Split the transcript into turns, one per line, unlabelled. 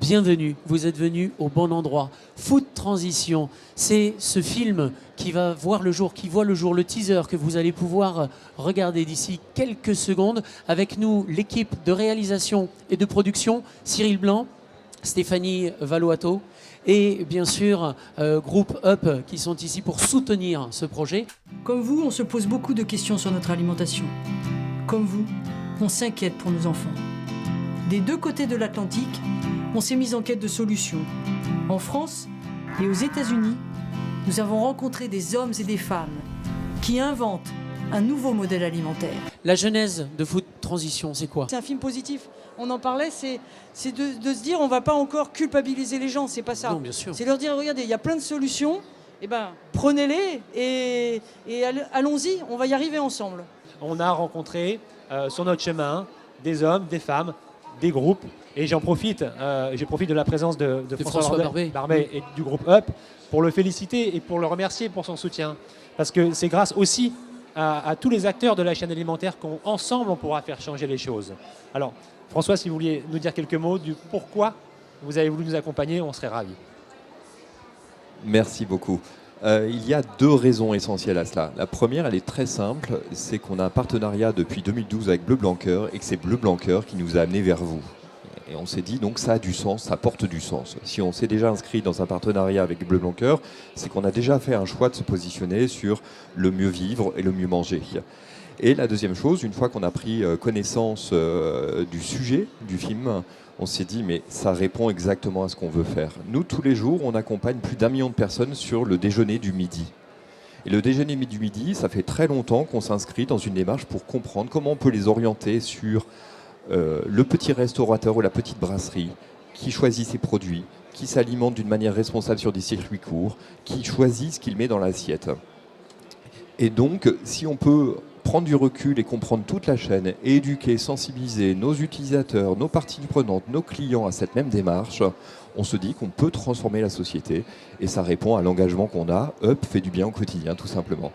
Bienvenue, vous êtes venus au bon endroit. Food Transition, c'est ce film qui va voir le jour, qui voit le jour, le teaser que vous allez pouvoir regarder d'ici quelques secondes. Avec nous, l'équipe de réalisation et de production, Cyril Blanc, Stéphanie Valuato et bien sûr Groupe Up qui sont ici pour soutenir ce projet.
Comme vous, on se pose beaucoup de questions sur notre alimentation. Comme vous, on s'inquiète pour nos enfants. Des deux côtés de l'Atlantique, on s'est mis en quête de solutions. En France et aux États-Unis, nous avons rencontré des hommes et des femmes qui inventent un nouveau modèle alimentaire.
La genèse de Food Transition, c'est quoi?
C'est un film positif. On en parlait, c'est de se dire on ne va pas encore culpabiliser les gens, c'est pas ça.
Non, bien sûr.
C'est leur dire regardez, il y a plein de solutions, eh ben, prenez-les et allons-y, on va y arriver ensemble.
On a rencontré sur notre chemin des hommes, des femmes, des groupes. Et je profite de la présence de François Barbet et du groupe Up pour le féliciter et pour le remercier pour son soutien. Parce que c'est grâce aussi à tous les acteurs de la chaîne alimentaire qu'ensemble on pourra faire changer les choses. Alors François, si vous vouliez nous dire quelques mots du pourquoi vous avez voulu nous accompagner, on serait ravis.
Merci beaucoup. Il y a deux raisons essentielles à cela. La première, elle est très simple, c'est qu'on a un partenariat depuis 2012 avec Bleu Blanc Cœur et que c'est Bleu Blanc Cœur qui nous a amenés vers vous. Et on s'est dit, donc ça a du sens, ça porte du sens. Si on s'est déjà inscrit dans un partenariat avec Bleu Blanc Cœur, c'est qu'on a déjà fait un choix de se positionner sur le mieux vivre et le mieux manger. Et la deuxième chose, une fois qu'on a pris connaissance du sujet du film, on s'est dit, mais ça répond exactement à ce qu'on veut faire. Nous, tous les jours, on accompagne plus d'1 million de personnes sur le déjeuner du midi. Et le déjeuner du midi, ça fait très longtemps qu'on s'inscrit dans une démarche pour comprendre comment on peut les orienter sur le petit restaurateur ou la petite brasserie qui choisit ses produits, qui s'alimente d'une manière responsable sur des circuits courts, qui choisit ce qu'il met dans l'assiette. Et donc, si on peut prendre du recul et comprendre toute la chaîne et éduquer, sensibiliser nos utilisateurs, nos parties prenantes, nos clients à cette même démarche, on se dit qu'on peut transformer la société et ça répond à l'engagement qu'on a. Up fait du bien au quotidien, tout simplement.